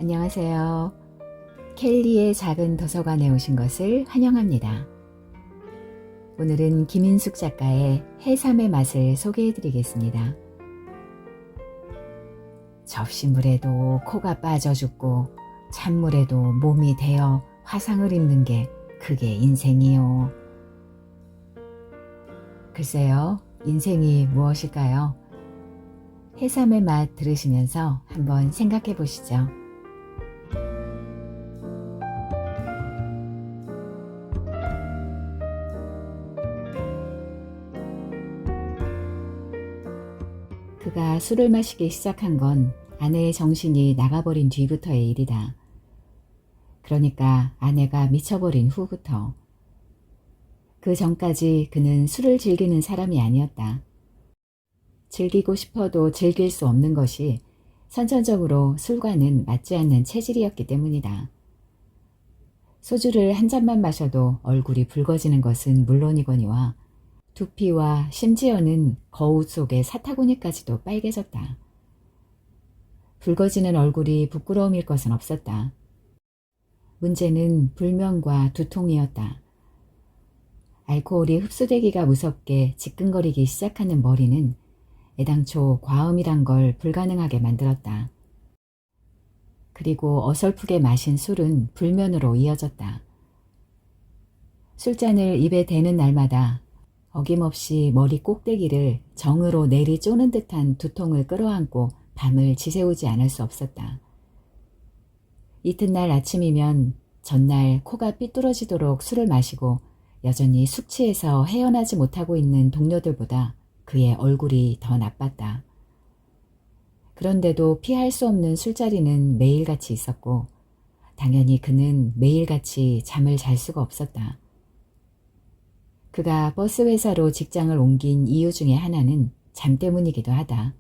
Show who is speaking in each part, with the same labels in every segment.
Speaker 1: 안녕하세요. 켈리의 작은 도서관에 오신 것을 환영합니다. 오늘은 김인숙 작가의 해삼의 맛을 소개해 드리겠습니다. 접시물에도 코가 빠져 죽고 찬물에도 몸이 데어 화상을 입는 게 그게 인생이요. 글쎄요, 인생이 무엇일까요? 해삼의 맛 들으시면서 한번 생각해 보시죠. 그가 술을 마시기 시작한 건 아내의 정신이 나가버린 뒤부터의 일이다. 그러니까 아내가 미쳐버린 후부터. 그 전까지 그는 술을 즐기는 사람이 아니었다. 즐기고 싶어도 즐길 수 없는 것이 선천적으로 술과는 맞지 않는 체질이었기 때문이다. 소주를 한 잔만 마셔도 얼굴이 붉어지는 것은 물론이거니와 두피와 심지어는 거울 속의 사타구니까지도 빨개졌다. 붉어지는 얼굴이 부끄러움일 것은 없었다. 문제는 불면과 두통이었다. 알코올이 흡수되기가 무섭게 지끈거리기 시작하는 머리는 애당초 과음이란 걸 불가능하게 만들었다. 그리고 어설프게 마신 술은 불면으로 이어졌다. 술잔을 입에 대는 날마다 어김없이 머리 꼭대기를 정으로 내리 쪼는 듯한 두통을 끌어안고 밤을 지새우지 않을 수 없었다. 이튿날 아침이면 전날 코가 삐뚤어지도록 술을 마시고 여전히 숙취해서 헤어나지 못하고 있는 동료들보다 그의 얼굴이 더 나빴다. 그런데도 피할 수 없는 술자리는 매일같이 있었고 당연히 그는 매일같이 잠을 잘 수가 없었다. 그가 버스 회사로 직장을 옮긴 이유 중에 하나는 잠 때문이기도 하다.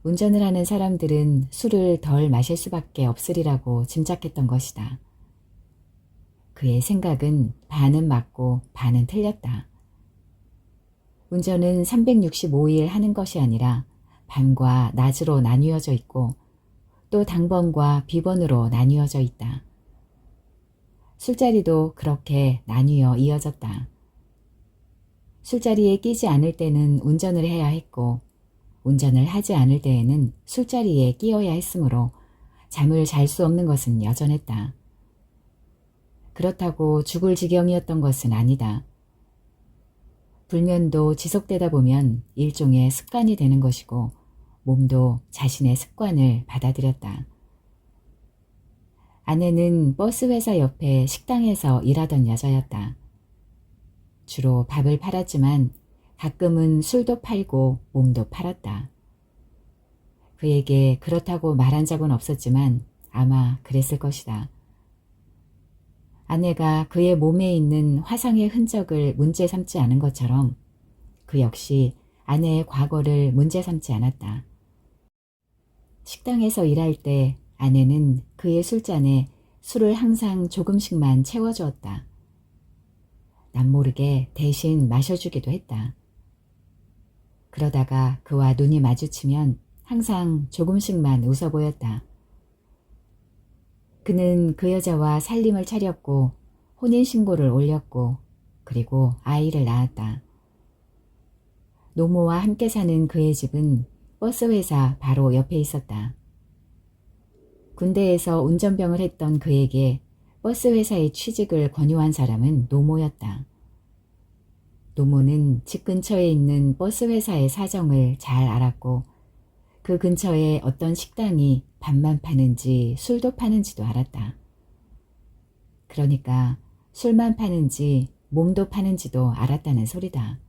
Speaker 1: 운전을 하는 사람들은 술을 덜 마실 수밖에 없으리라고 짐작했던 것이다. 그의 생각은 반은 맞고 반은 틀렸다. 운전은 365일 하는 것이 아니라 밤과 낮으로 나뉘어져 있고 또 당번과 비번으로 나뉘어져 있다. 술자리도 그렇게 나뉘어 이어졌다. 술자리에 끼지 않을 때는 운전을 해야 했고 운전을 하지 않을 때에는 술자리에 끼어야 했으므로 잠을 잘 수 없는 것은 여전했다. 그렇다고 죽을 지경이었던 것은 아니다. 불면도 지속되다 보면 일종의 습관이 되는 것이고 몸도 자신의 습관을 받아들였다. 아내는 버스 회사 옆에 식당에서 일하던 여자였다. 주로 밥을 팔았지만 가끔은 술도 팔고 몸도 팔았다. 그에게 그렇다고 말한 적은 없었지만 아마 그랬을 것이다. 아내가 그의 몸에 있는 화상의 흔적을 문제 삼지 않은 것처럼 그 역시 아내의 과거를 문제 삼지 않았다. 식당에서 일할 때 아내는 그의 술잔에 술을 항상 조금씩만 채워주었다. 남모르게 대신 마셔주기도 했다. 그러다가 그와 눈이 마주치면 항상 조금씩만 웃어 보였다. 그는 그 여자와 살림을 차렸고 혼인신고를 올렸고 그리고 아이를 낳았다. 노모와 함께 사는 그의 집은 버스회사 바로 옆에 있었다. 군대에서 운전병을 했던 그에게 버스회사의 취직을 권유한 사람은 노모였다. 노모는 집 근처에 있는 버스회사의 사정을 잘 알았고 그 근처에 어떤 식당이 밥만 파는지 술도 파는지도 알았다. 그러니까 술만 파는지 몸도 파는지도 알았다는 소리다.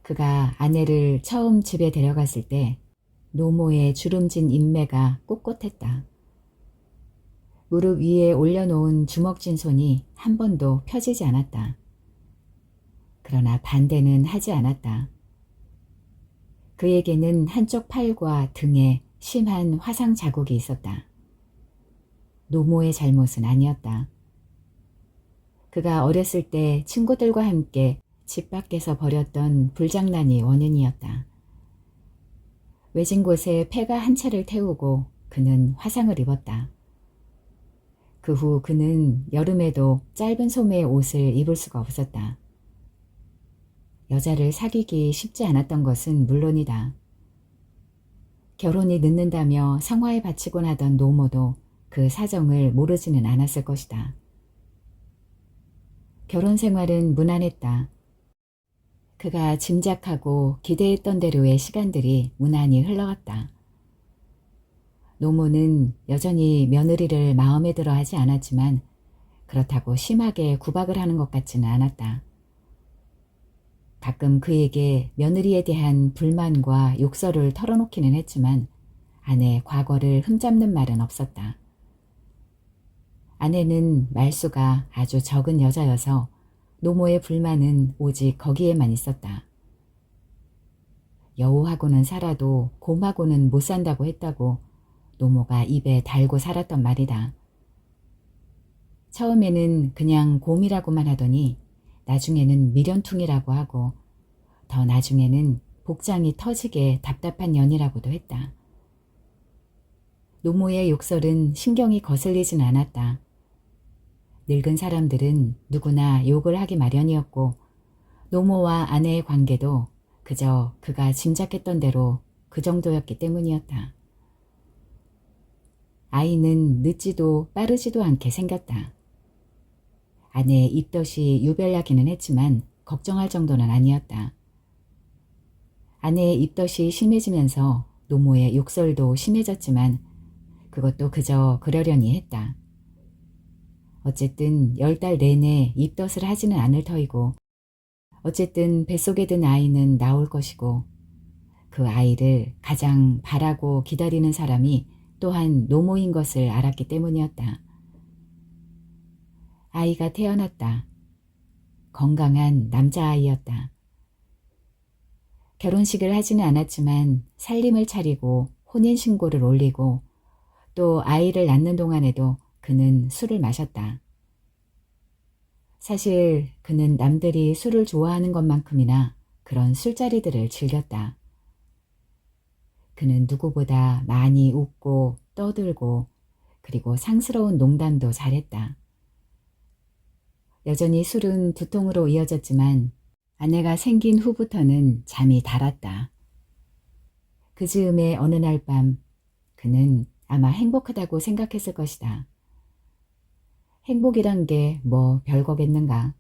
Speaker 1: 그가 아내를 처음 집에 데려갔을 때 노모의 주름진 인매가 꼿꼿했다. 무릎 위에 올려놓은 주먹진 손이 한 번도 펴지지 않았다. 그러나 반대는 하지 않았다. 그에게는 한쪽 팔과 등에 심한 화상 자국이 있었다. 노모의 잘못은 아니었다. 그가 어렸을 때 친구들과 함께 집 밖에서 벌였던 불장난이 원인이었다. 외진 곳에 폐가 한 차를 태우고 그는 화상을 입었다. 그 후 그는 여름에도 짧은 소매의 옷을 입을 수가 없었다. 여자를 사귀기 쉽지 않았던 것은 물론이다. 결혼이 늦는다며 성화에 바치곤 하던 노모도 그 사정을 모르지는 않았을 것이다. 결혼 생활은 무난했다. 그가 짐작하고 기대했던 대로의 시간들이 무난히 흘러갔다. 노모는 여전히 며느리를 마음에 들어 하지 않았지만 그렇다고 심하게 구박을 하는 것 같지는 않았다. 가끔 그에게 며느리에 대한 불만과 욕설을 털어놓기는 했지만 아내의 과거를 흠잡는 말은 없었다. 아내는 말수가 아주 적은 여자여서 노모의 불만은 오직 거기에만 있었다. 여우하고는 살아도 곰하고는 못 산다고 했다고 노모가 입에 달고 살았던 말이다. 처음에는 그냥 곰이라고만 하더니 나중에는 미련퉁이라고 하고 더 나중에는 복장이 터지게 답답한 년이라고도 했다. 노모의 욕설은 신경이 거슬리진 않았다. 늙은 사람들은 누구나 욕을 하기 마련이었고 노모와 아내의 관계도 그저 그가 짐작했던 대로 그 정도였기 때문이었다. 아이는 늦지도 빠르지도 않게 생겼다. 아내의 입덧이 유별나기는 했지만 걱정할 정도는 아니었다. 아내의 입덧이 심해지면서 노모의 욕설도 심해졌지만 그것도 그저 그러려니 했다. 어쨌든 10달 내내 입덧을 하지는 않을 터이고 어쨌든 뱃속에 든 아이는 나올 것이고 그 아이를 가장 바라고 기다리는 사람이 또한 노모인 것을 알았기 때문이었다. 아이가 태어났다. 건강한 남자아이였다. 결혼식을 하지는 않았지만 살림을 차리고 혼인신고를 올리고 또 아이를 낳는 동안에도 그는 술을 마셨다. 사실 그는 남들이 술을 좋아하는 것만큼이나 그런 술자리들을 즐겼다. 그는 누구보다 많이 웃고 떠들고 그리고 상스러운 농담도 잘했다. 여전히 술은 두통으로 이어졌지만 아내가 생긴 후부터는 잠이 달았다. 그 즈음에 어느 날 밤 그는 아마 행복하다고 생각했을 것이다. 행복이란 게 뭐 별거겠는가.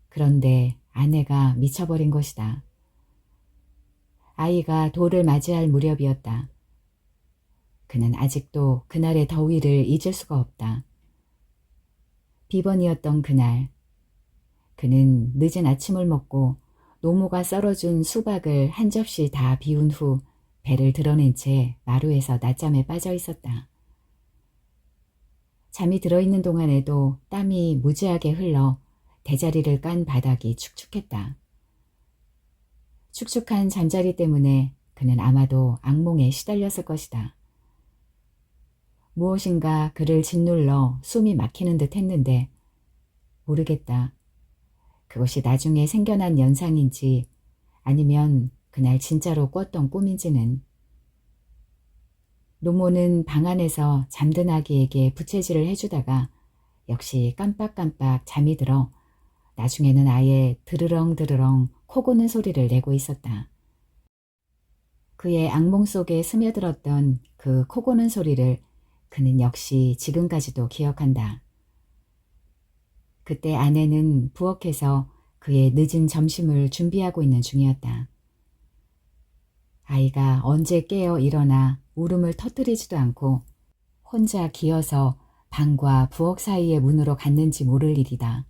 Speaker 1: 그런데 아내가 미쳐버린 것이다. 아이가 돌을 맞이할 무렵이었다. 그는 아직도 그날의 더위를 잊을 수가 없다. 비번이었던 그날 그는 늦은 아침을 먹고 노모가 썰어준 수박을 한 접시 다 비운 후 배를 드러낸 채 마루에서 낮잠에 빠져 있었다. 잠이 들어있는 동안에도 땀이 무지하게 흘러 대자리를 깐 바닥이 축축했다. 축축한 잠자리 때문에 그는 아마도 악몽에 시달렸을 것이다. 무엇인가 그를 짓눌러 숨이 막히는 듯 했는데 모르겠다. 그것이 나중에 생겨난 연상인지 아니면 그날 진짜로 꿨던 꿈인지는. 노모는 방 안에서 잠든 아기에게 부채질을 해주다가 역시 깜빡깜빡 잠이 들어 나중에는 아예 드르렁드르렁 코 고는 소리를 내고 있었다. 그의 악몽 속에 스며들었던 그 코 고는 소리를 그는 역시 지금까지도 기억한다. 그때 아내는 부엌에서 그의 늦은 점심을 준비하고 있는 중이었다. 아이가 언제 깨어 일어나 울음을 터뜨리지도 않고 혼자 기어서 방과 부엌 사이의 문으로 갔는지 모를 일이다.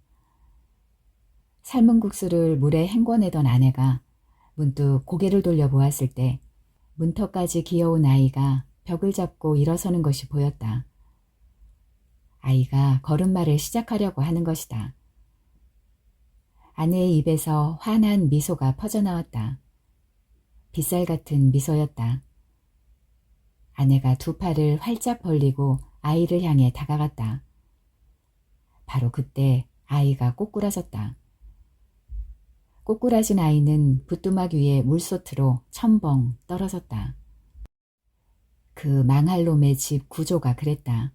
Speaker 1: 삶은 국수를 물에 헹궈내던 아내가 문득 고개를 돌려 보았을 때 문턱까지 기어온 아이가 벽을 잡고 일어서는 것이 보였다. 아이가 걸음마를 시작하려고 하는 것이다. 아내의 입에서 환한 미소가 퍼져나왔다. 빗살 같은 미소였다. 아내가 두 팔을 활짝 벌리고 아이를 향해 다가갔다. 바로 그때 아이가 꼬꾸라졌다. 꼬꾸라진 아이는 부뚜막 위에 물솥으로 첨벙 떨어졌다. 그 망할 놈의 집 구조가 그랬다.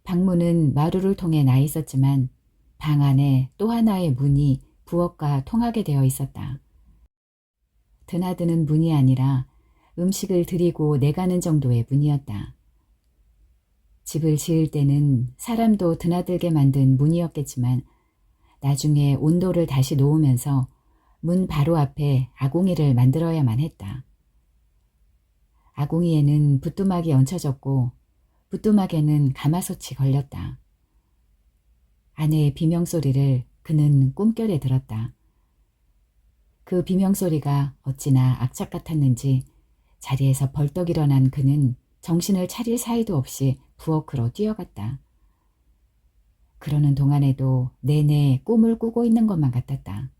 Speaker 1: 방문은 마루를 통해 나 있었지만 방 안에 또 하나의 문이 부엌과 통하게 되어 있었다. 드나드는 문이 아니라 음식을 드리고 내가는 정도의 문이었다. 집을 지을 때는 사람도 드나들게 만든 문이었겠지만 나중에 온도를 다시 놓으면서 문 바로 앞에 아궁이를 만들어야만 했다. 아궁이에는 부뚜막이 얹혀졌고 부뚜막에는 가마솥이 걸렸다. 아내의 비명소리를 그는 꿈결에 들었다. 그 비명소리가 어찌나 악착 같았는지 자리에서 벌떡 일어난 그는 정신을 차릴 사이도 없이 부엌으로 뛰어갔다. 그러는 동안에도 내내 꿈을 꾸고 있는 것만 같았다.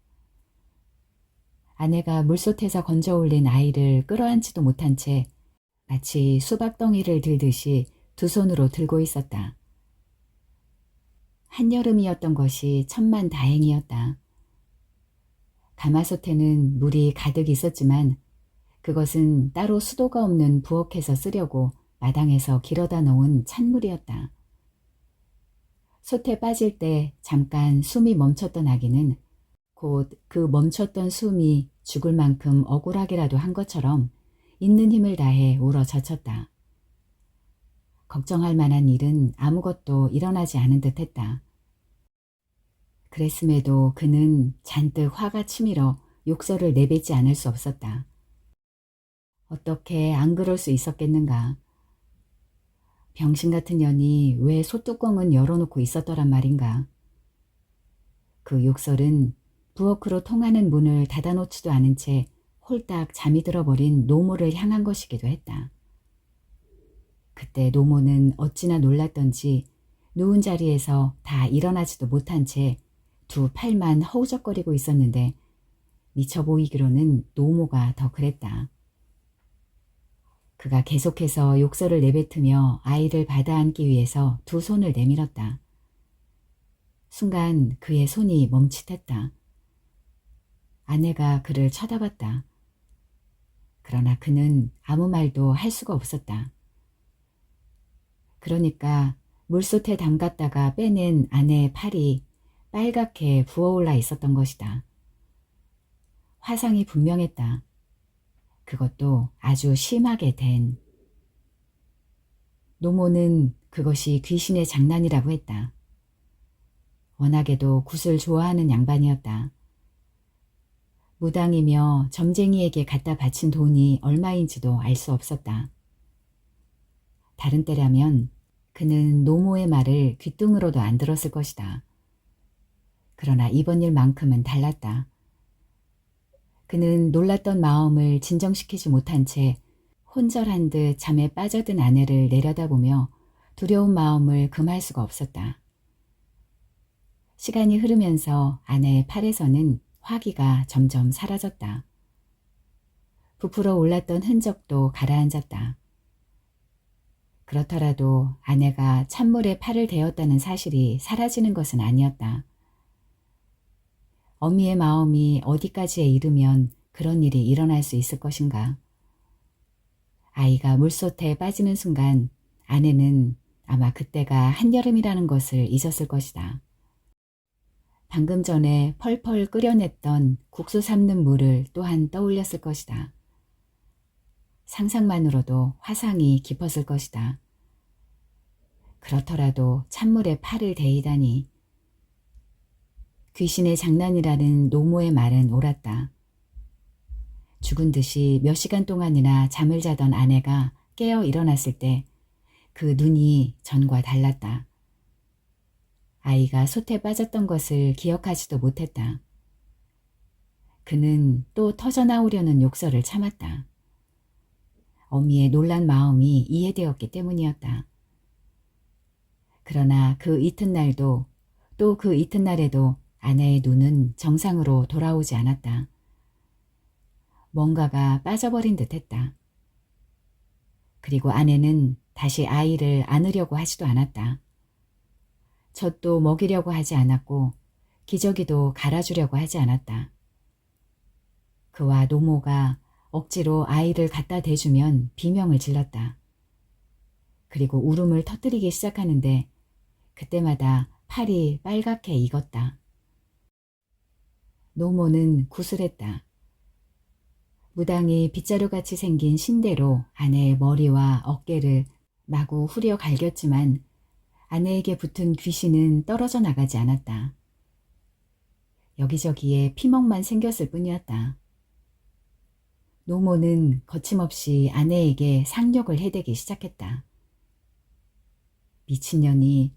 Speaker 1: 아내가 물솥에서 건져 올린 아이를 끌어안지도 못한 채 마치 수박덩이를 들듯이 두 손으로 들고 있었다. 한여름이었던 것이 천만 다행이었다. 가마솥에는 물이 가득 있었지만 그것은 따로 수도가 없는 부엌에서 쓰려고 마당에서 길어다 놓은 찬물이었다. 솥에 빠질 때 잠깐 숨이 멈췄던 아기는 곧 그 멈췄던 숨이 죽을 만큼 억울하게라도 한 것처럼 있는 힘을 다해 울어젖혔다. 걱정할 만한 일은 아무것도 일어나지 않은 듯 했다. 그랬음에도 그는 잔뜩 화가 치밀어 욕설을 내뱉지 않을 수 없었다. 어떻게 안 그럴 수 있었겠는가. 병신 같은 년이 왜 소뚜껑은 열어놓고 있었더란 말인가. 그 욕설은 부엌으로 통하는 문을 닫아놓지도 않은 채 홀딱 잠이 들어버린 노모를 향한 것이기도 했다. 그때 노모는 어찌나 놀랐던지 누운 자리에서 다 일어나지도 못한 채 두 팔만 허우적거리고 있었는데 미쳐 보이기로는 노모가 더 그랬다. 그가 계속해서 욕설을 내뱉으며 아이를 받아안기 위해서 두 손을 내밀었다. 순간 그의 손이 멈칫했다. 아내가 그를 쳐다봤다. 그러나 그는 아무 말도 할 수가 없었다. 그러니까 물솥에 담갔다가 빼낸 아내의 팔이 빨갛게 부어올라 있었던 것이다. 화상이 분명했다. 그것도 아주 심하게 된. 노모는 그것이 귀신의 장난이라고 했다. 워낙에도 굿을 좋아하는 양반이었다. 무당이며 점쟁이에게 갖다 바친 돈이 얼마인지도 알 수 없었다. 다른 때라면 그는 노모의 말을 귓등으로도 안 들었을 것이다. 그러나 이번 일만큼은 달랐다. 그는 놀랐던 마음을 진정시키지 못한 채 혼절한 듯 잠에 빠져든 아내를 내려다보며 두려운 마음을 금할 수가 없었다. 시간이 흐르면서 아내의 팔에서는 화기가 점점 사라졌다. 부풀어 올랐던 흔적도 가라앉았다. 그렇더라도 아내가 찬물에 팔을 대었다는 사실이 사라지는 것은 아니었다. 어미의 마음이 어디까지에 이르면 그런 일이 일어날 수 있을 것인가. 아이가 물솥에 빠지는 순간 아내는 아마 그때가 한여름이라는 것을 잊었을 것이다. 방금 전에 펄펄 끓여냈던 국수 삶는 물을 또한 떠올렸을 것이다. 상상만으로도 화상이 깊었을 것이다. 그렇더라도 찬물에 팔을 대이다니. 귀신의 장난이라는 노모의 말은 옳았다. 죽은 듯이 몇 시간 동안이나 잠을 자던 아내가 깨어 일어났을 때 그 눈이 전과 달랐다. 아이가 솥에 빠졌던 것을 기억하지도 못했다. 그는 또 터져나오려는 욕설을 참았다. 어미의 놀란 마음이 이해되었기 때문이었다. 그러나 그 이튿날도 또 그 이튿날에도 아내의 눈은 정상으로 돌아오지 않았다. 뭔가가 빠져버린 듯했다. 그리고 아내는 다시 아이를 안으려고 하지도 않았다. 젖도 먹이려고 하지 않았고 기저귀도 갈아주려고 하지 않았다. 그와 노모가 억지로 아이를 갖다 대주면 비명을 질렀다. 그리고 울음을 터뜨리기 시작하는데 그때마다 팔이 빨갛게 익었다. 노모는 구슬했다. 무당이 빗자루같이 생긴 신대로 아내의 머리와 어깨를 마구 후려 갈겼지만 아내에게 붙은 귀신은 떨어져 나가지 않았다. 여기저기에 피멍만 생겼을 뿐이었다. 노모는 거침없이 아내에게 상력을 해대기 시작했다. 미친년이,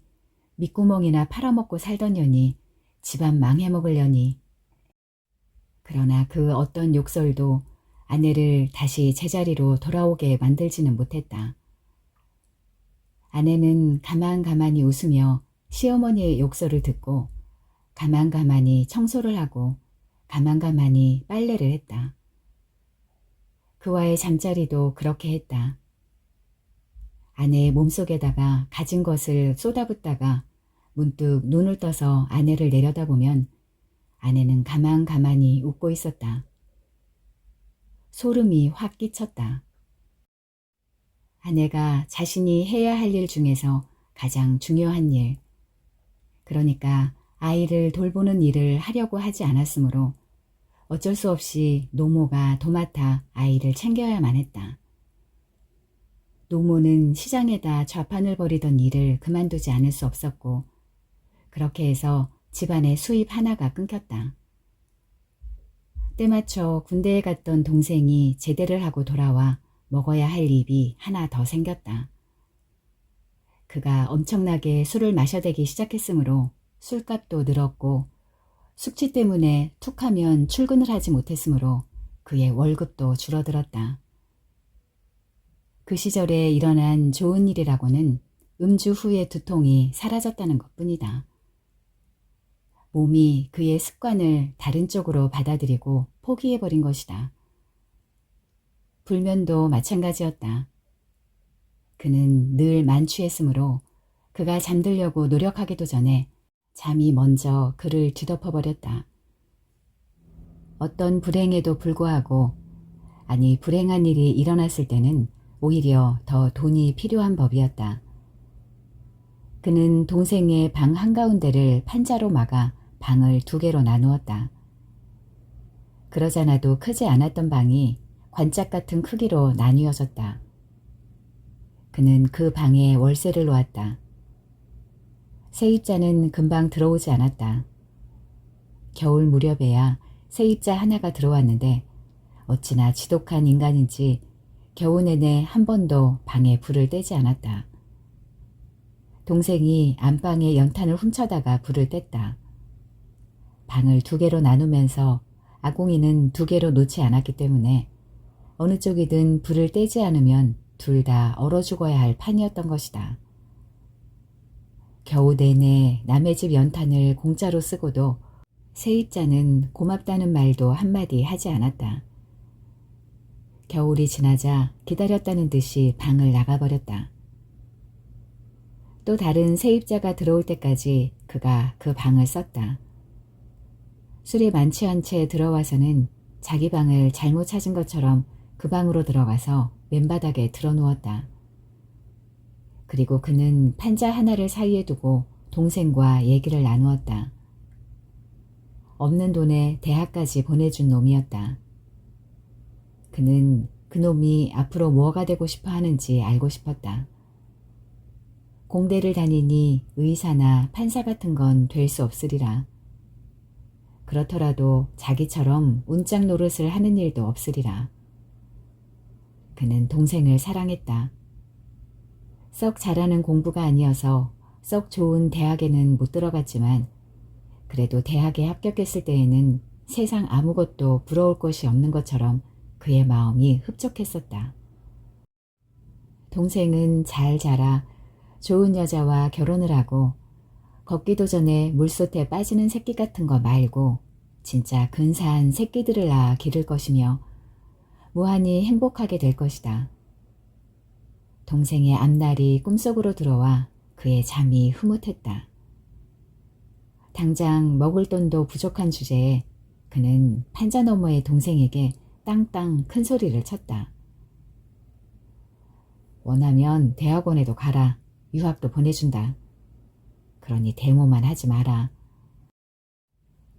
Speaker 1: 밑구멍이나 팔아먹고 살던 년이, 집안 망해먹으려니. 그러나 그 어떤 욕설도 아내를 다시 제자리로 돌아오게 만들지는 못했다. 아내는 가만가만히 웃으며 시어머니의 욕설을 듣고 가만가만히 청소를 하고 가만가만히 빨래를 했다. 그와의 잠자리도 그렇게 했다. 아내의 몸속에다가 가진 것을 쏟아붓다가 문득 눈을 떠서 아내를 내려다보면 아내는 가만가만히 웃고 있었다. 소름이 확 끼쳤다. 아내가 자신이 해야 할 일 중에서 가장 중요한 일, 그러니까 아이를 돌보는 일을 하려고 하지 않았으므로 어쩔 수 없이 노모가 도맡아 아이를 챙겨야만 했다. 노모는 시장에다 좌판을 벌이던 일을 그만두지 않을 수 없었고 그렇게 해서 집안의 수입 하나가 끊겼다. 때맞춰 군대에 갔던 동생이 제대를 하고 돌아와 먹어야 할 입이 하나 더 생겼다. 그가 엄청나게 술을 마셔대기 시작했으므로 술값도 늘었고 숙취 때문에 툭하면 출근을 하지 못했으므로 그의 월급도 줄어들었다. 그 시절에 일어난 좋은 일이라고는 음주 후의 두통이 사라졌다는 것뿐이다. 몸이 그의 습관을 다른 쪽으로 받아들이고 포기해버린 것이다. 불면도 마찬가지였다. 그는 늘 만취했으므로 그가 잠들려고 노력하기도 전에 잠이 먼저 그를 뒤덮어버렸다. 어떤 불행에도 불구하고, 아니 불행한 일이 일어났을 때는 오히려 더 돈이 필요한 법이었다. 그는 동생의 방 한가운데를 판자로 막아 방을 2개로 나누었다. 그러자나도 크지 않았던 방이 관짝 같은 크기로 나뉘어졌다. 그는 그 방에 월세를 놓았다. 세입자는 금방 들어오지 않았다. 겨울 무렵에야 세입자 하나가 들어왔는데 어찌나 지독한 인간인지 겨우 내내 한 번도 방에 불을 떼지 않았다. 동생이 안방에 연탄을 훔쳐다가 불을 뗐다. 방을 2개로 나누면서 아궁이는 2개로 놓지 않았기 때문에 어느 쪽이든 불을 떼지 않으면 둘 다 얼어 죽어야 할 판이었던 것이다. 겨우 내내 남의 집 연탄을 공짜로 쓰고도 세입자는 고맙다는 말도 한마디 하지 않았다. 겨울이 지나자 기다렸다는 듯이 방을 나가버렸다. 또 다른 세입자가 들어올 때까지 그가 그 방을 썼다. 술이 만취한 채 들어와서는 자기 방을 잘못 찾은 것처럼 그 방으로 들어가서 맨바닥에 드러누웠다. 그리고 그는 판자 하나를 사이에 두고 동생과 얘기를 나누었다. 없는 돈에 대학까지 보내준 놈이었다. 그는 그 놈이 앞으로 뭐가 되고 싶어 하는지 알고 싶었다. 공대를 다니니 의사나 판사 같은 건 될 수 없으리라. 그렇더라도 자기처럼 운짝 노릇을 하는 일도 없으리라. 그는 동생을 사랑했다. 썩 잘하는 공부가 아니어서 썩 좋은 대학에는 못 들어갔지만 그래도 대학에 합격했을 때에는 세상 아무것도 부러울 것이 없는 것처럼 그의 마음이 흡족했었다. 동생은 잘 자라 좋은 여자와 결혼을 하고 걷기도 전에 물솥에 빠지는 새끼 같은 거 말고 진짜 근사한 새끼들을 낳아 기를 것이며 무한히 행복하게 될 것이다. 동생의 앞날이 꿈속으로 들어와 그의 잠이 흐뭇했다. 당장 먹을 돈도 부족한 주제에 그는 판자 너머의 동생에게 땅땅 큰 소리를 쳤다. 원하면 대학원에도 가라. 유학도 보내준다. 그러니 데모만 하지 마라.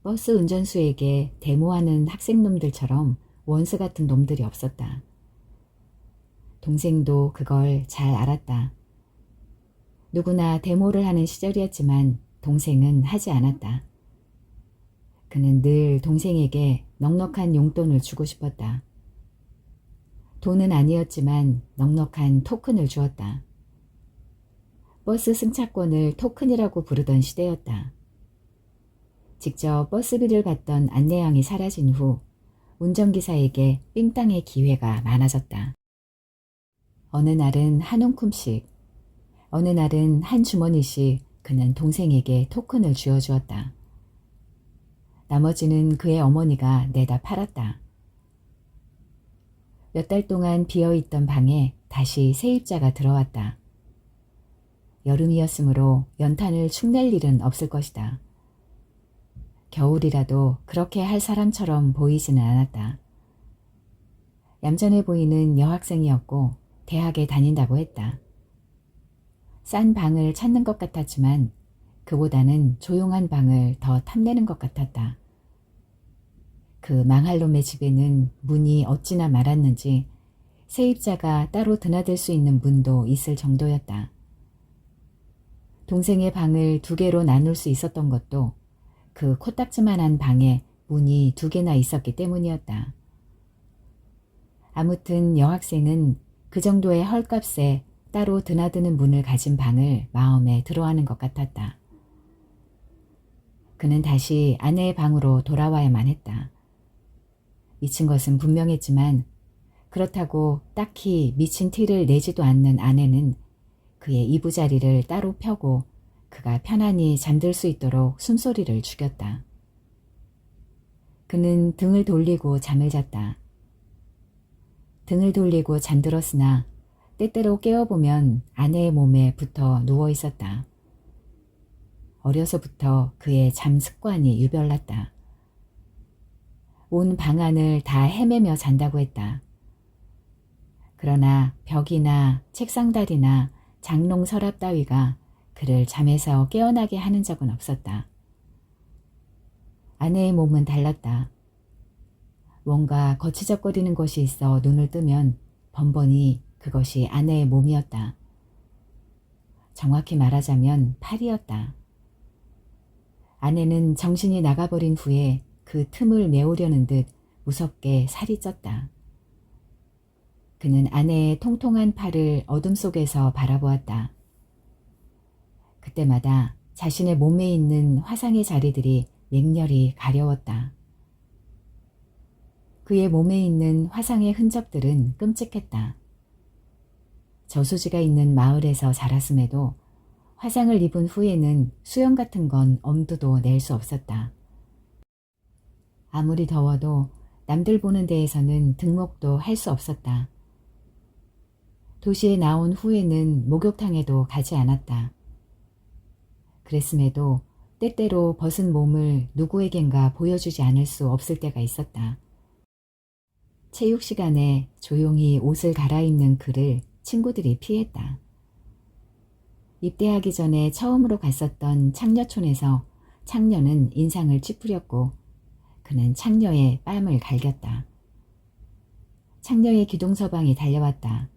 Speaker 1: 버스 운전수에게 데모하는 학생놈들처럼 원수 같은 놈들이 없었다. 동생도 그걸 잘 알았다. 누구나 데모를 하는 시절이었지만 동생은 하지 않았다. 그는 늘 동생에게 넉넉한 용돈을 주고 싶었다. 돈은 아니었지만 넉넉한 토큰을 주었다. 버스 승차권을 토큰이라고 부르던 시대였다. 직접 버스비를 받던 안내양이 사라진 후 운전기사에게 삥땅의 기회가 많아졌다. 어느 날은 한 움큼씩, 어느 날은 한 주머니씩 그는 동생에게 토큰을 쥐어주었다. 나머지는 그의 어머니가 내다 팔았다. 몇 달 동안 비어있던 방에 다시 세입자가 들어왔다. 여름이었으므로 연탄을 축낼 일은 없을 것이다. 겨울이라도 그렇게 할 사람처럼 보이지는 않았다. 얌전해 보이는 여학생이었고 대학에 다닌다고 했다. 싼 방을 찾는 것 같았지만 그보다는 조용한 방을 더 탐내는 것 같았다. 그 망할 놈의 집에는 문이 어찌나 많았는지 세입자가 따로 드나들 수 있는 문도 있을 정도였다. 동생의 방을 2개로 나눌 수 있었던 것도 그 코딱지만한 방에 문이 2개나 있었기 때문이었다. 아무튼 여학생은 그 정도의 헐값에 따로 드나드는 문을 가진 방을 마음에 들어하는 것 같았다. 그는 다시 아내의 방으로 돌아와야만 했다. 미친 것은 분명했지만 그렇다고 딱히 미친 티를 내지도 않는 아내는 그의 이부자리를 따로 펴고 그가 편안히 잠들 수 있도록 숨소리를 죽였다. 그는 등을 돌리고 잠을 잤다. 등을 돌리고 잠들었으나 때때로 깨어보면 아내의 몸에 붙어 누워 있었다. 어려서부터 그의 잠 습관이 유별났다. 온 방 안을 다 헤매며 잔다고 했다. 그러나 벽이나 책상다리나 장롱 서랍 따위가 그를 잠에서 깨어나게 하는 적은 없었다. 아내의 몸은 달랐다. 뭔가 거치적거리는 것이 있어 눈을 뜨면 번번이 그것이 아내의 몸이었다. 정확히 말하자면 팔이었다. 아내는 정신이 나가버린 후에 그 틈을 메우려는 듯 무섭게 살이 쪘다. 그는 아내의 통통한 팔을 어둠 속에서 바라보았다. 그때마다 자신의 몸에 있는 화상의 자리들이 맹렬히 가려웠다. 그의 몸에 있는 화상의 흔적들은 끔찍했다. 저수지가 있는 마을에서 자랐음에도 화상을 입은 후에는 수염 같은 건 엄두도 낼 수 없었다. 아무리 더워도 남들 보는 데에서는 등목도 할 수 없었다. 도시에 나온 후에는 목욕탕에도 가지 않았다. 그랬음에도 때때로 벗은 몸을 누구에겐가 보여주지 않을 수 없을 때가 있었다. 체육 시간에 조용히 옷을 갈아입는 그를 친구들이 피했다. 입대하기 전에 처음으로 갔었던 창녀촌에서 창녀는 인상을 찌푸렸고 그는 창녀의 뺨을 갈겼다. 창녀의 기동서방이 달려왔다.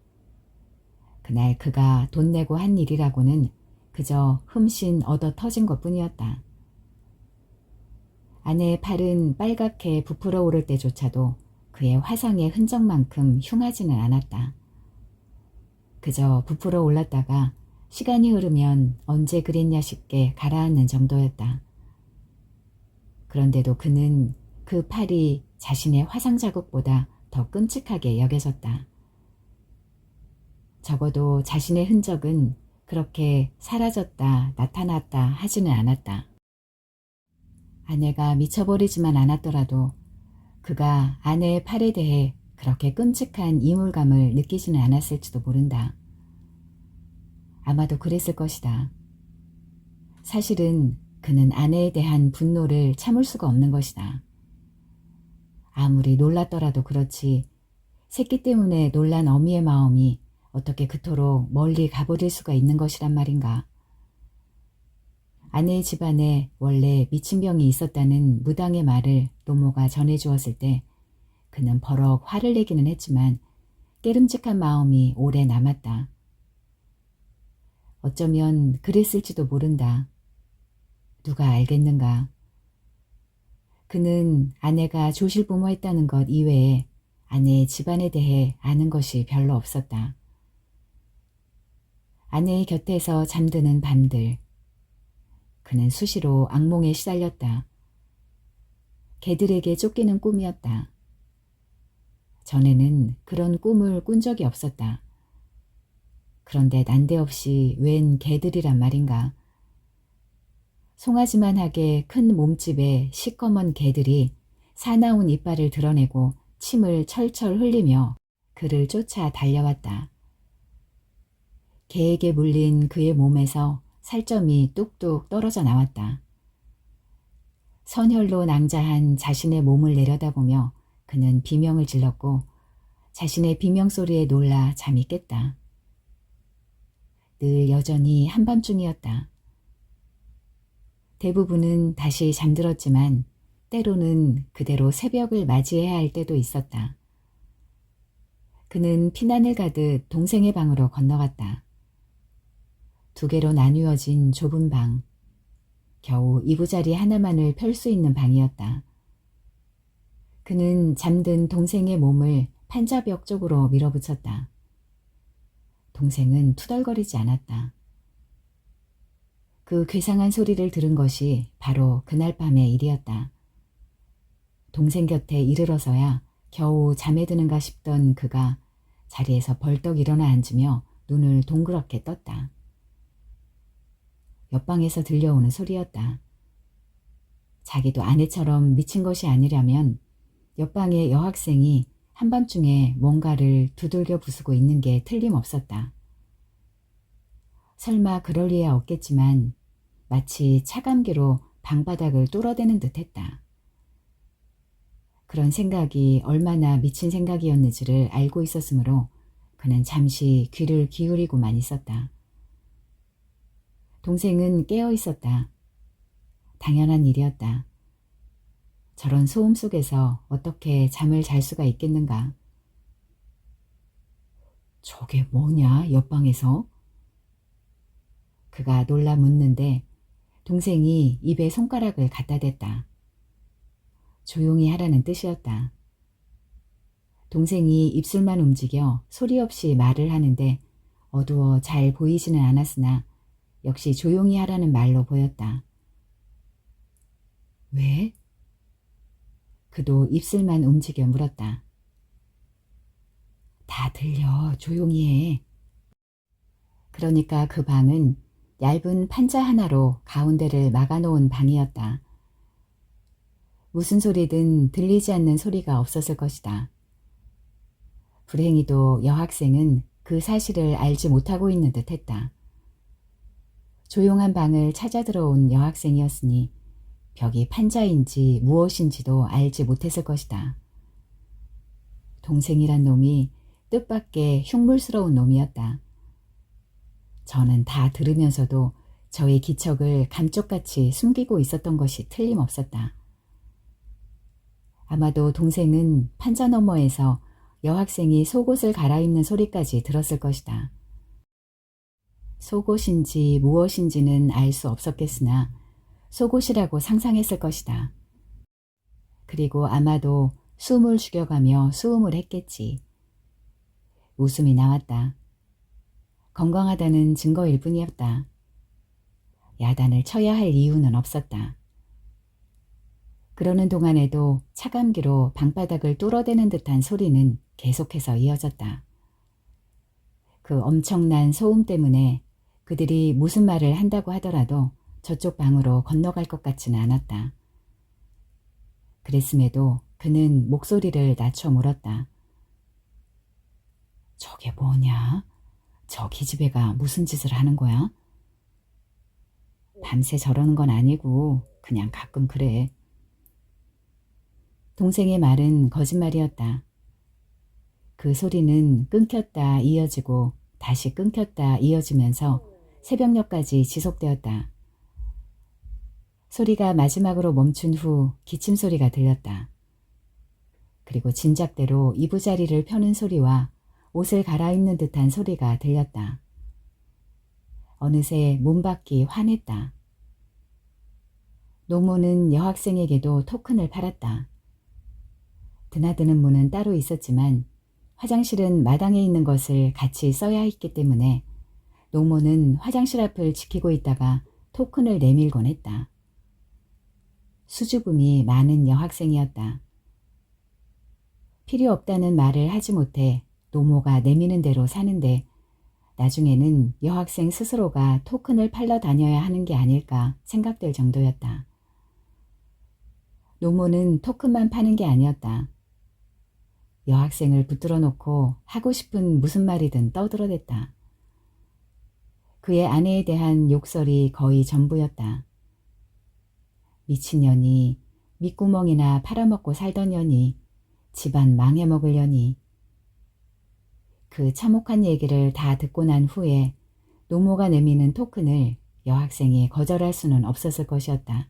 Speaker 1: 그날 그가 돈 내고 한 일이라고는 그저 흠씬 얻어 터진 것뿐이었다. 아내의 팔은 빨갛게 부풀어 오를 때조차도 그의 화상의 흔적만큼 흉하지는 않았다. 그저 부풀어 올랐다가 시간이 흐르면 언제 그랬냐 싶게 가라앉는 정도였다. 그런데도 그는 그 팔이 자신의 화상 자국보다 더 끔찍하게 여겨졌다. 적어도 자신의 흔적은 그렇게 사라졌다 나타났다 하지는 않았다. 아내가 미쳐버리지만 않았더라도 그가 아내의 팔에 대해 그렇게 끔찍한 이물감을 느끼지는 않았을지도 모른다. 아마도 그랬을 것이다. 사실은 그는 아내에 대한 분노를 참을 수가 없는 것이다. 아무리 놀랐더라도 그렇지 새끼 때문에 놀란 어미의 마음이 어떻게 그토록 멀리 가버릴 수가 있는 것이란 말인가. 아내의 집안에 원래 미친병이 있었다는 무당의 말을 노모가 전해주었을 때 그는 버럭 화를 내기는 했지만 깨름직한 마음이 오래 남았다. 어쩌면 그랬을지도 모른다. 누가 알겠는가. 그는 아내가 조실부모했다는 것 이외에 아내의 집안에 대해 아는 것이 별로 없었다. 아내의 곁에서 잠드는 밤들, 그는 수시로 악몽에 시달렸다. 개들에게 쫓기는 꿈이었다. 전에는 그런 꿈을 꾼 적이 없었다. 그런데 난데없이 웬 개들이란 말인가. 송아지만하게 큰 몸집의 시꺼먼 개들이 사나운 이빨을 드러내고 침을 철철 흘리며 그를 쫓아 달려왔다. 개에게 물린 그의 몸에서 살점이 뚝뚝 떨어져 나왔다. 선혈로 낭자한 자신의 몸을 내려다보며 그는 비명을 질렀고 자신의 비명소리에 놀라 잠이 깼다. 늘 여전히 한밤중이었다. 대부분은 다시 잠들었지만 때로는 그대로 새벽을 맞이해야 할 때도 있었다. 그는 피난을 가듯 동생의 방으로 건너갔다. 두 개로 나누어진 좁은 방, 겨우 이부자리 하나만을 펼 수 있는 방이었다. 그는 잠든 동생의 몸을 판자벽 쪽으로 밀어붙였다. 동생은 투덜거리지 않았다. 그 괴상한 소리를 들은 것이 바로 그날 밤의 일이었다. 동생 곁에 이르러서야 겨우 잠에 드는가 싶던 그가 자리에서 벌떡 일어나 앉으며 눈을 동그랗게 떴다. 옆방에서 들려오는 소리였다. 자기도 아내처럼 미친 것이 아니라면 옆방의 여학생이 한밤중에 뭔가를 두들겨 부수고 있는 게 틀림없었다. 설마 그럴 리야 없겠지만 마치 차감기로 방바닥을 뚫어대는 듯 했다. 그런 생각이 얼마나 미친 생각이었는지를 알고 있었으므로 그는 잠시 귀를 기울이고만 있었다. 동생은 깨어 있었다. 당연한 일이었다. 저런 소음 속에서 어떻게 잠을 잘 수가 있겠는가. 저게 뭐냐, 옆방에서? 그가 놀라 묻는데 동생이 입에 손가락을 갖다 댔다. 조용히 하라는 뜻이었다. 동생이 입술만 움직여 소리 없이 말을 하는데 어두워 잘 보이지는 않았으나 역시 조용히 하라는 말로 보였다. 왜? 그도 입술만 움직여 물었다. 다 들려, 조용히 해. 그러니까 그 방은 얇은 판자 하나로 가운데를 막아놓은 방이었다. 무슨 소리든 들리지 않는 소리가 없었을 것이다. 불행히도 여학생은 그 사실을 알지 못하고 있는 듯 했다. 조용한 방을 찾아 들어온 여학생이었으니 벽이 판자인지 무엇인지도 알지 못했을 것이다. 동생이란 놈이 뜻밖의 흉물스러운 놈이었다. 저는 다 들으면서도 저의 기척을 감쪽같이 숨기고 있었던 것이 틀림없었다. 아마도 동생은 판자 너머에서 여학생이 속옷을 갈아입는 소리까지 들었을 것이다. 속옷인지 무엇인지는 알 수 없었겠으나 속옷이라고 상상했을 것이다. 그리고 아마도 숨을 죽여가며 수음을 했겠지. 웃음이 나왔다. 건강하다는 증거일 뿐이었다. 야단을 쳐야 할 이유는 없었다. 그러는 동안에도 차감기로 방바닥을 뚫어대는 듯한 소리는 계속해서 이어졌다. 그 엄청난 소음 때문에 그들이 무슨 말을 한다고 하더라도 저쪽 방으로 건너갈 것 같지는 않았다. 그랬음에도 그는 목소리를 낮춰 물었다. 저게 뭐냐? 저 기집애가 무슨 짓을 하는 거야? 밤새 저러는 건 아니고 그냥 가끔 그래. 동생의 말은 거짓말이었다. 그 소리는 끊겼다 이어지고 다시 끊겼다 이어지면서 새벽녘까지 지속되었다. 소리가 마지막으로 멈춘 후 기침 소리가 들렸다. 그리고 진작대로 이부자리를 펴는 소리와 옷을 갈아입는 듯한 소리가 들렸다. 어느새 문밖이 환했다. 노모는 여학생에게도 토큰을 팔았다. 드나드는 문은 따로 있었지만 화장실은 마당에 있는 것을 같이 써야 했기 때문에 노모는 화장실 앞을 지키고 있다가 토큰을 내밀곤 했다. 수줍음이 많은 여학생이었다. 필요 없다는 말을 하지 못해 노모가 내미는 대로 사는데 나중에는 여학생 스스로가 토큰을 팔러 다녀야 하는 게 아닐까 생각될 정도였다. 노모는 토큰만 파는 게 아니었다. 여학생을 붙들어 놓고 하고 싶은 무슨 말이든 떠들어댔다. 그의 아내에 대한 욕설이 거의 전부였다. 미친년이, 밑구멍이나 팔아먹고 살던 년이, 집안 망해먹을 년이. 그 참혹한 얘기를 다 듣고 난 후에 노모가 내미는 토큰을 여학생이 거절할 수는 없었을 것이었다.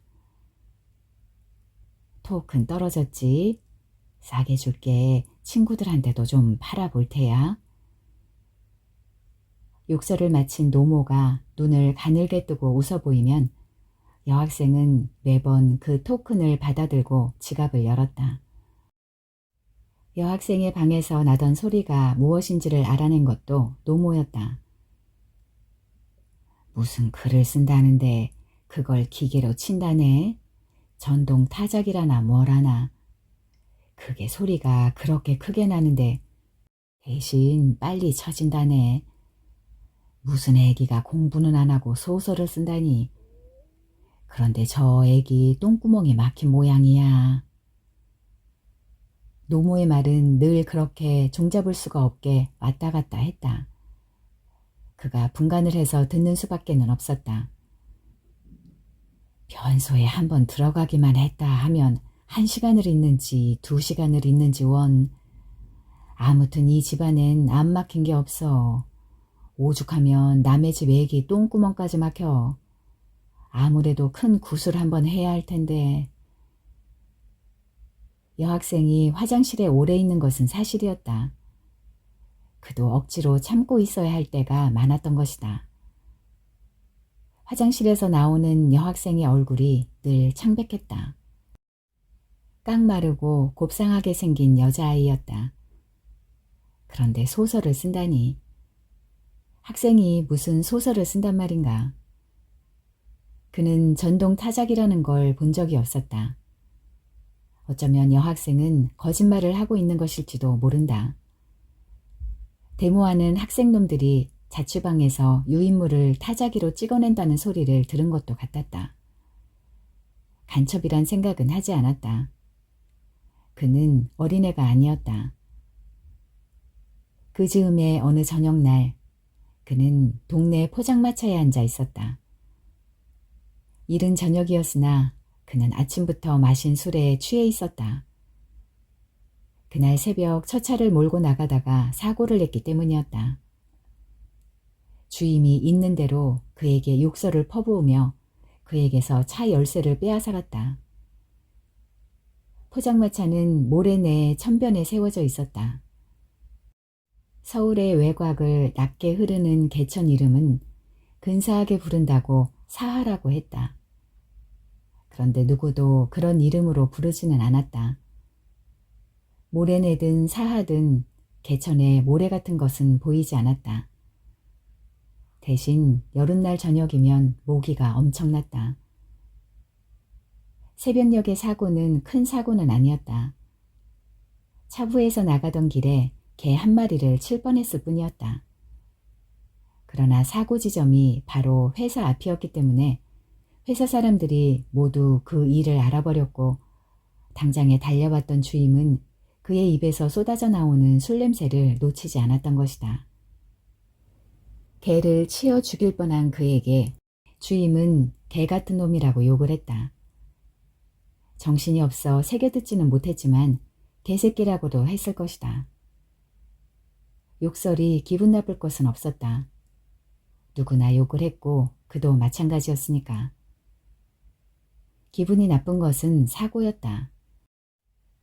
Speaker 1: 토큰 떨어졌지? 싸게 줄게. 친구들한테도 좀 팔아볼 테야. 욕설을 마친 노모가 눈을 가늘게 뜨고 웃어 보이면 여학생은 매번 그 토큰을 받아들고 지갑을 열었다. 여학생의 방에서 나던 소리가 무엇인지를 알아낸 것도 노모였다. 무슨 글을 쓴다는데 그걸 기계로 친다네? 전동 타작이라나 뭐라나. 그게 소리가 그렇게 크게 나는데 대신 빨리 쳐진다네. 무슨 애기가 공부는 안 하고 소설을 쓴다니. 그런데 저 애기 똥구멍이 막힌 모양이야. 노모의 말은 늘 그렇게 종잡을 수가 없게 왔다 갔다 했다. 그가 분간을 해서 듣는 수밖에는 없었다. 변소에 한번 들어가기만 했다 하면 1시간을 있는지 2시간을 있는지 원. 아무튼 이 집안엔 안 막힌 게 없어. 오죽하면 남의 집 애기 똥구멍까지 막혀. 아무래도 큰 굿을 한번 해야 할 텐데. 여학생이 화장실에 오래 있는 것은 사실이었다. 그도 억지로 참고 있어야 할 때가 많았던 것이다. 화장실에서 나오는 여학생의 얼굴이 늘 창백했다. 깡마르고 곱상하게 생긴 여자아이였다. 그런데 소설을 쓴다니. 학생이 무슨 소설을 쓴단 말인가. 그는 전동 타작이라는 걸 본 적이 없었다. 어쩌면 여학생은 거짓말을 하고 있는 것일지도 모른다. 데모하는 학생놈들이 자취방에서 유인물을 타자기로 찍어낸다는 소리를 들은 것도 같았다. 간첩이란 생각은 하지 않았다. 그는 어린애가 아니었다. 그 즈음에 어느 저녁날 그는 동네 포장마차에 앉아 있었다. 이른 저녁이었으나 그는 아침부터 마신 술에 취해 있었다. 그날 새벽 첫 차를 몰고 나가다가 사고를 냈기 때문이었다. 주임이 있는 대로 그에게 욕설을 퍼부으며 그에게서 차 열쇠를 빼앗아갔다. 포장마차는 모래 내에 천변에 세워져 있었다. 서울의 외곽을 낮게 흐르는 개천 이름은 근사하게 부른다고 사하라고 했다. 그런데 누구도 그런 이름으로 부르지는 않았다. 모래내든 사하든 개천에 모래 같은 것은 보이지 않았다. 대신 여름날 저녁이면 모기가 엄청났다. 새벽녘의 사고는 큰 사고는 아니었다. 차부에서 나가던 길에 개 한 마리를 칠 뻔했을 뿐이었다. 그러나 사고 지점이 바로 회사 앞이었기 때문에 회사 사람들이 모두 그 일을 알아버렸고 당장에 달려왔던 주임은 그의 입에서 쏟아져 나오는 술 냄새를 놓치지 않았던 것이다. 개를 치어 죽일 뻔한 그에게 주임은 개 같은 놈이라고 욕을 했다. 정신이 없어 새겨듣지는 못했지만 개새끼라고도 했을 것이다. 욕설이 기분 나쁠 것은 없었다. 누구나 욕을 했고 그도 마찬가지였으니까. 기분이 나쁜 것은 사고였다.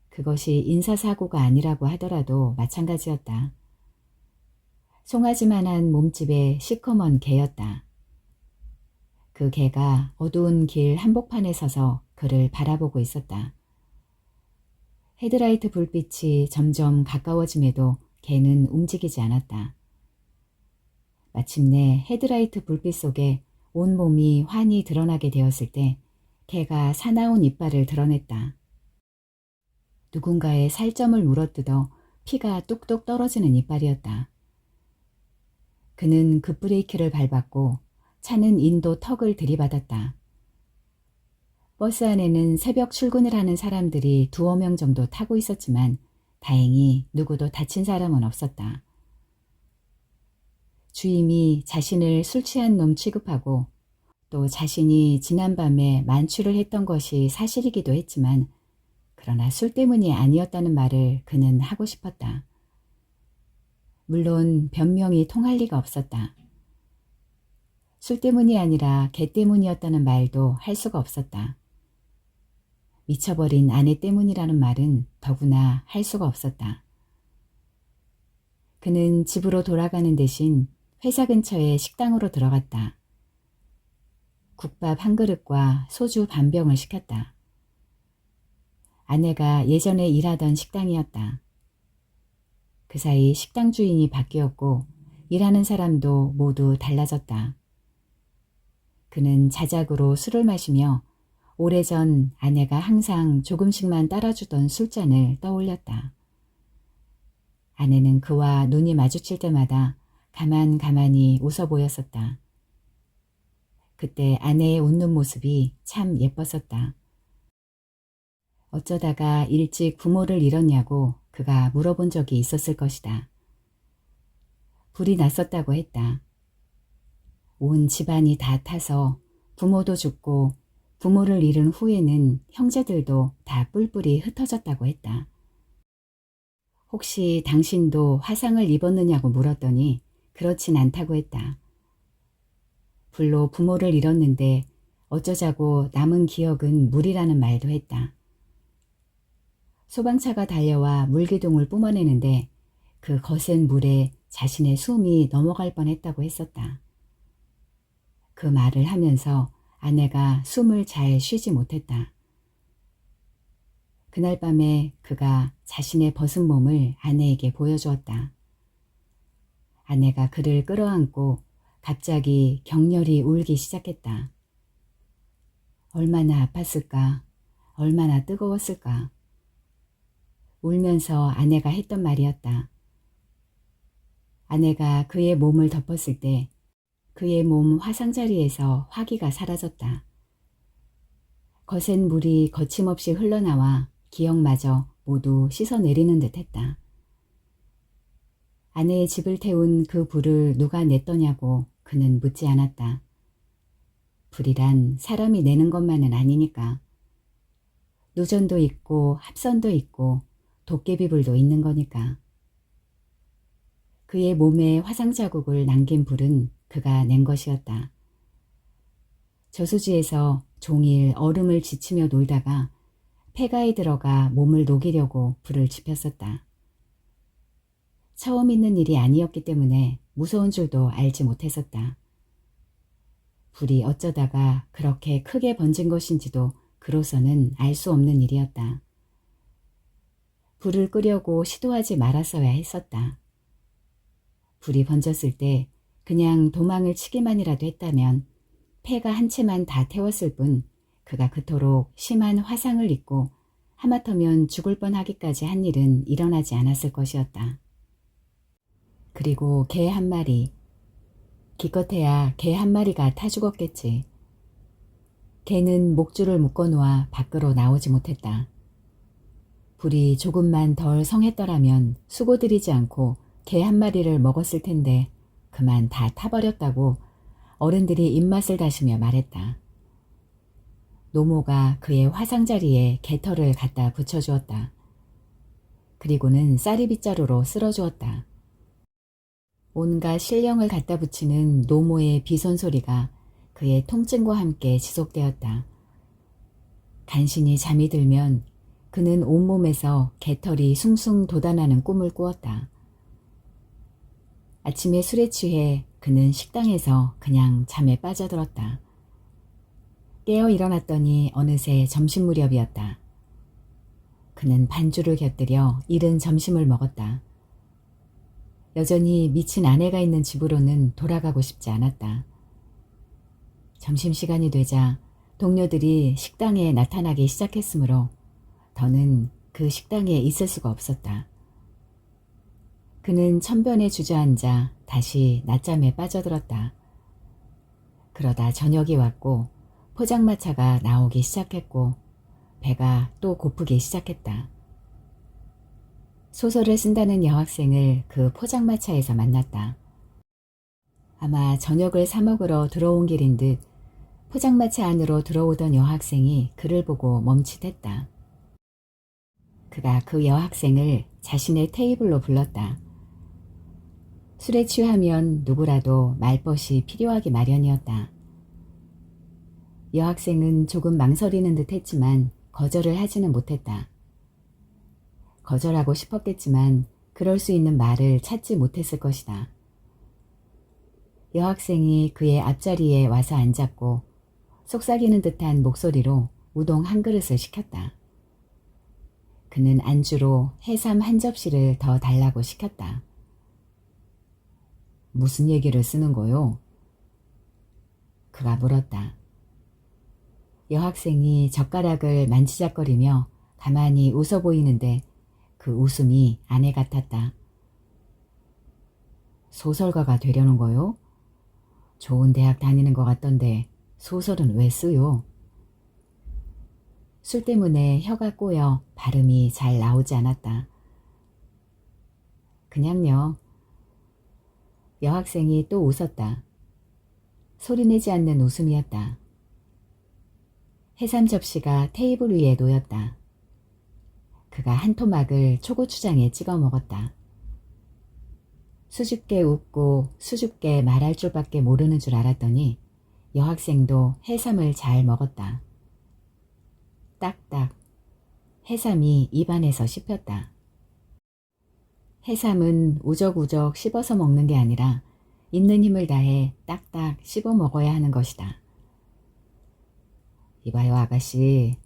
Speaker 1: 그것이 인사사고가 아니라고 하더라도 마찬가지였다. 송아지만한 몸집의 시커먼 개였다. 그 개가 어두운 길 한복판에 서서 그를 바라보고 있었다. 헤드라이트 불빛이 점점 가까워짐에도 개는 움직이지 않았다. 마침내 헤드라이트 불빛 속에 온몸이 환히 드러나게 되었을 때 개가 사나운 이빨을 드러냈다. 누군가의 살점을 물어뜯어 피가 뚝뚝 떨어지는 이빨이었다. 그는 급브레이크를 밟았고 차는 인도 턱을 들이받았다. 버스 안에는 새벽 출근을 하는 사람들이 2~5명 정도 타고 있었지만 다행히 누구도 다친 사람은 없었다. 주임이 자신을 술 취한 놈 취급하고 또 자신이 지난밤에 만취를 했던 것이 사실이기도 했지만 그러나 술 때문이 아니었다는 말을 그는 하고 싶었다. 물론 변명이 통할 리가 없었다. 술 때문이 아니라 개 때문이었다는 말도 할 수가 없었다. 미쳐버린 아내 때문이라는 말은 더구나 할 수가 없었다. 그는 집으로 돌아가는 대신 회사 근처의 식당으로 들어갔다. 국밥 한 그릇과 소주 반 병을 시켰다. 아내가 예전에 일하던 식당이었다. 그 사이 식당 주인이 바뀌었고 일하는 사람도 모두 달라졌다. 그는 자작으로 술을 마시며 오래전 아내가 항상 조금씩만 따라주던 술잔을 떠올렸다. 아내는 그와 눈이 마주칠 때마다 가만히 웃어 보였었다. 그때 아내의 웃는 모습이 참 예뻤었다. 어쩌다가 일찍 부모를 잃었냐고 그가 물어본 적이 있었을 것이다. 불이 났었다고 했다. 온 집안이 다 타서 부모도 죽고 부모를 잃은 후에는 형제들도 다 뿔뿔이 흩어졌다고 했다. 혹시 당신도 화상을 입었느냐고 물었더니 그렇진 않다고 했다. 불로 부모를 잃었는데 어쩌자고 남은 기억은 물이라는 말도 했다. 소방차가 달려와 물기둥을 뿜어내는데 그 거센 물에 자신의 숨이 넘어갈 뻔했다고 했었다. 그 말을 하면서 아내가 숨을 잘 쉬지 못했다. 그날 밤에 그가 자신의 벗은 몸을 아내에게 보여주었다. 아내가 그를 끌어안고 갑자기 격렬히 울기 시작했다. 얼마나 아팠을까? 얼마나 뜨거웠을까? 울면서 아내가 했던 말이었다. 아내가 그의 몸을 덮었을 때 그의 몸 화상자리에서 화기가 사라졌다. 거센 물이 거침없이 흘러나와 기억마저 모두 씻어내리는 듯 했다. 아내의 집을 태운 그 불을 누가 냈더냐고 그는 묻지 않았다. 불이란 사람이 내는 것만은 아니니까. 누전도 있고 합선도 있고 도깨비불도 있는 거니까. 그의 몸에 화상 자국을 남긴 불은 그가 낸 것이었다. 저수지에서 종일 얼음을 지치며 놀다가 폐가에 들어가 몸을 녹이려고 불을 지폈었다. 처음 있는 일이 아니었기 때문에 무서운 줄도 알지 못했었다. 불이 어쩌다가 그렇게 크게 번진 것인지도 그로서는 알 수 없는 일이었다. 불을 끄려고 시도하지 말았어야 했었다. 불이 번졌을 때 그냥 도망을 치기만이라도 했다면 폐가 한 채만 다 태웠을 뿐 그가 그토록 심한 화상을 입고 하마터면 죽을 뻔하기까지 한 일은 일어나지 않았을 것이었다. 그리고 개 한 마리, 기껏해야 개 한 마리가 타 죽었겠지. 개는 목줄을 묶어놓아 밖으로 나오지 못했다. 불이 조금만 덜 성했더라면 수고들이지 않고 개 한 마리를 먹었을 텐데 그만 다 타버렸다고 어른들이 입맛을 다시며 말했다. 노모가 그의 화상자리에 개털을 갖다 붙여주었다. 그리고는 쌀이빗자루로 쓸어주었다. 온갖 신령을 갖다 붙이는 노모의 비손 소리가 그의 통증과 함께 지속되었다. 간신히 잠이 들면 그는 온몸에서 개털이 숭숭 돋아나는 꿈을 꾸었다. 아침에 술에 취해 그는 식당에서 그냥 잠에 빠져들었다. 깨어 일어났더니 어느새 점심 무렵이었다. 그는 반주를 곁들여 이른 점심을 먹었다. 여전히 미친 아내가 있는 집으로는 돌아가고 싶지 않았다. 점심시간이 되자 동료들이 식당에 나타나기 시작했으므로 더는 그 식당에 있을 수가 없었다. 그는 천변에 주저앉아 다시 낮잠에 빠져들었다. 그러다 저녁이 왔고 포장마차가 나오기 시작했고 배가 또 고프기 시작했다. 소설을 쓴다는 여학생을 그 포장마차에서 만났다. 아마 저녁을 사 먹으러 들어온 길인 듯 포장마차 안으로 들어오던 여학생이 그를 보고 멈칫했다. 그가 그 여학생을 자신의 테이블로 불렀다. 술에 취하면 누구라도 말벗이 필요하기 마련이었다. 여학생은 조금 망설이는 듯 했지만 거절을 하지는 못했다. 거절하고 싶었겠지만 그럴 수 있는 말을 찾지 못했을 것이다. 여학생이 그의 앞자리에 와서 앉았고 속삭이는 듯한 목소리로 우동 한 그릇을 시켰다. 그는 안주로 해삼 한 접시를 더 달라고 시켰다. 무슨 얘기를 쓰는 거요? 그가 물었다. 여학생이 젓가락을 만지작거리며 가만히 웃어 보이는데 그 웃음이 아내 같았다. 소설가가 되려는 거요? 좋은 대학 다니는 것 같던데 소설은 왜 쓰요? 술 때문에 혀가 꼬여 발음이 잘 나오지 않았다. 그냥요. 여학생이 또 웃었다. 소리내지 않는 웃음이었다. 해삼 접시가 테이블 위에 놓였다. 그가 한 토막을 초고추장에 찍어 먹었다. 수줍게 웃고 수줍게 말할 줄밖에 모르는 줄 알았더니 여학생도 해삼을 잘 먹었다. 딱딱 해삼이 입안에서 씹혔다. 해삼은 우적우적 씹어서 먹는 게 아니라 있는 힘을 다해 딱딱 씹어 먹어야 하는 것이다. 이봐요 아가씨.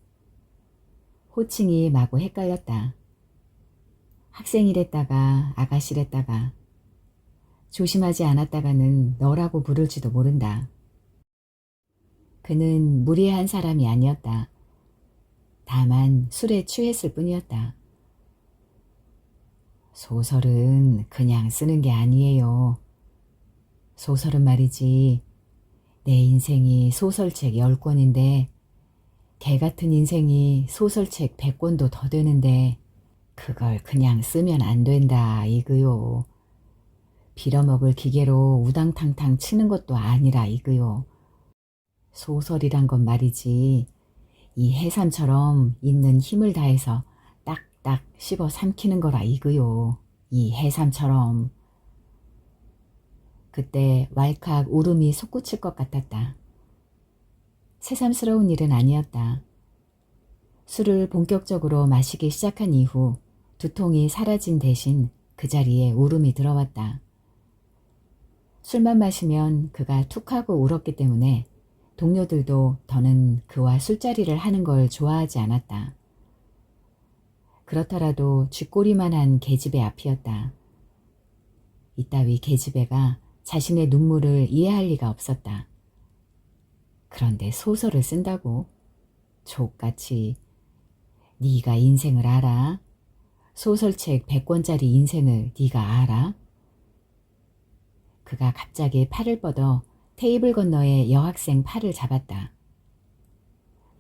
Speaker 1: 호칭이 마구 헷갈렸다. 학생이랬다가 아가씨랬다가 조심하지 않았다가는 너라고 부를지도 모른다. 그는 무례한 사람이 아니었다. 다만 술에 취했을 뿐이었다. 소설은 그냥 쓰는 게 아니에요. 소설은 말이지 내 인생이 소설책 10권인데 개 같은 인생이 소설책 100권도 더 되는데 그걸 그냥 쓰면 안 된다 이거요. 빌어먹을 기계로 우당탕탕 치는 것도 아니라 이거요. 소설이란 건 말이지 이 해삼처럼 있는 힘을 다해서 딱딱 씹어 삼키는 거라 이거요. 이 해삼처럼. 그때 왈칵 울음이 솟구칠 것 같았다. 새삼스러운 일은 아니었다. 술을 본격적으로 마시기 시작한 이후 두통이 사라진 대신 그 자리에 울음이 들어왔다. 술만 마시면 그가 툭하고 울었기 때문에 동료들도 더는 그와 술자리를 하는 걸 좋아하지 않았다. 그렇더라도 쥐꼬리만한 계집애 앞이었다. 이따위 계집애가 자신의 눈물을 이해할 리가 없었다. 그런데 소설을 쓴다고? 족같이. 네가 인생을 알아? 소설책 100권짜리 인생을 네가 알아? 그가 갑자기 팔을 뻗어 테이블 건너에 여학생 팔을 잡았다.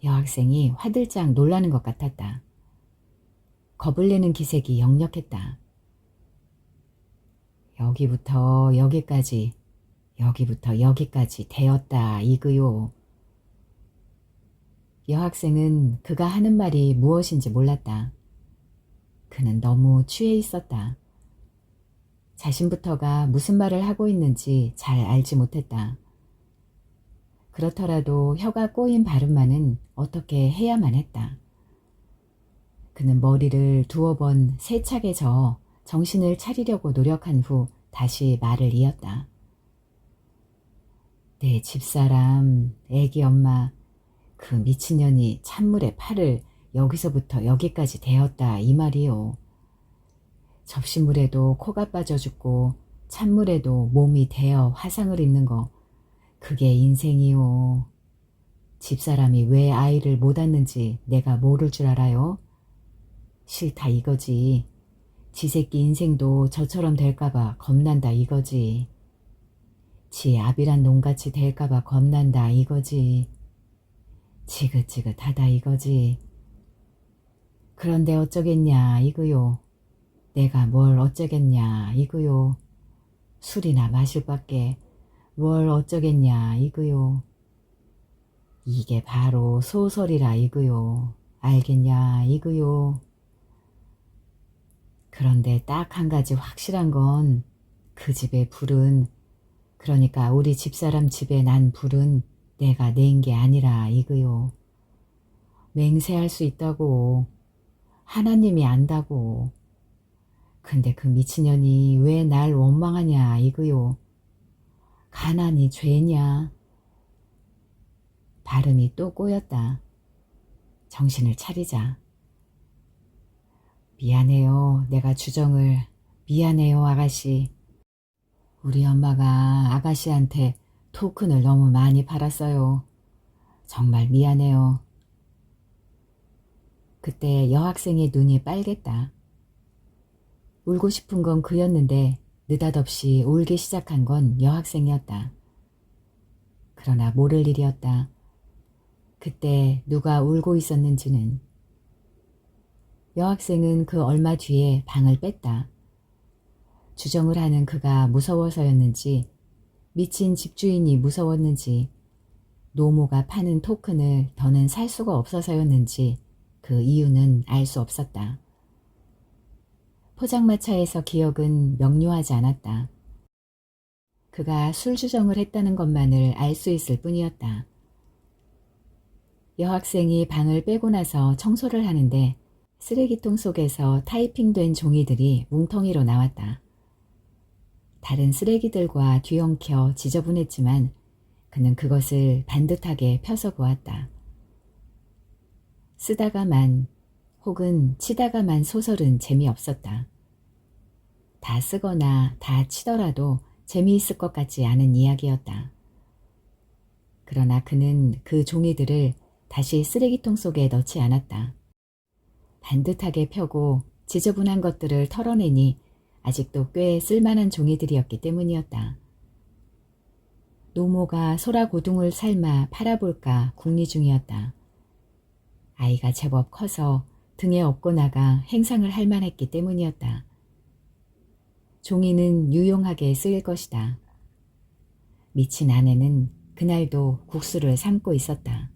Speaker 1: 여학생이 화들짝 놀라는 것 같았다. 겁을 내는 기색이 역력했다. 여기부터 여기까지, 여기부터 여기까지 되었다 이거요. 여학생은 그가 하는 말이 무엇인지 몰랐다. 그는 너무 취해 있었다. 자신부터가 무슨 말을 하고 있는지 잘 알지 못했다. 그렇더라도 혀가 꼬인 발음만은 어떻게 해야만 했다. 그는 머리를 두어 번 세차게 저어 정신을 차리려고 노력한 후 다시 말을 이었다. 내 집사람, 애기 엄마, 그 미친년이 찬물에 팔을 여기서부터 여기까지 대었다 이 말이요. 접시물에도 코가 빠져 죽고 찬물에도 몸이 데어 화상을 입는 거 그게 인생이요. 집사람이 왜 아이를 못 낳는지 내가 모를 줄 알아요? 싫다 이거지. 지 새끼 인생도 저처럼 될까봐 겁난다 이거지. 지 아비란 놈같이 될까봐 겁난다 이거지. 지긋지긋하다 이거지. 그런데 어쩌겠냐 이거요. 내가 뭘 어쩌겠냐 이거요. 술이나 마실 밖에 뭘 어쩌겠냐 이거요. 이게 바로 소설이라 이거요. 알겠냐 이거요. 그런데 딱 한 가지 확실한 건 그 집의 불은, 그러니까 우리 집사람 집에 난 불은 내가 낸 게 아니라 이거요. 맹세할 수 있다고. 하나님이 안다고. 근데 그 미친년이 왜 날 원망하냐 이거요. 가난이 죄냐. 발음이 또 꼬였다. 정신을 차리자. 미안해요. 내가 주정을. 미안해요 아가씨. 우리 엄마가 아가씨한테 토큰을 너무 많이 팔았어요. 정말 미안해요. 그때 여학생의 눈이 빨갰다. 울고 싶은 건 그였는데 느닷없이 울기 시작한 건 여학생이었다. 그러나 모를 일이었다. 그때 누가 울고 있었는지는. 여학생은 그 얼마 뒤에 방을 뺐다. 주정을 하는 그가 무서워서였는지, 미친 집주인이 무서웠는지, 노모가 파는 토큰을 더는 살 수가 없어서였는지 그 이유는 알 수 없었다. 포장마차에서 기억은 명료하지 않았다. 그가 술 주정을 했다는 것만을 알 수 있을 뿐이었다. 여학생이 방을 빼고 나서 청소를 하는데 쓰레기통 속에서 타이핑된 종이들이 뭉텅이로 나왔다. 다른 쓰레기들과 뒤엉켜 지저분했지만 그는 그것을 반듯하게 펴서 보았다. 쓰다가만 혹은 치다가만 소설은 재미없었다. 다 쓰거나 다 치더라도 재미있을 것 같지 않은 이야기였다. 그러나 그는 그 종이들을 다시 쓰레기통 속에 넣지 않았다. 반듯하게 펴고 지저분한 것들을 털어내니 아직도 꽤 쓸만한 종이들이었기 때문이었다. 노모가 소라고둥을 삶아 팔아볼까 궁리 중이었다. 아이가 제법 커서 등에 업고 나가 행상을 할 만했기 때문이었다. 종이는 유용하게 쓰일 것이다. 미친 아내는 그날도 국수를 삶고 있었다.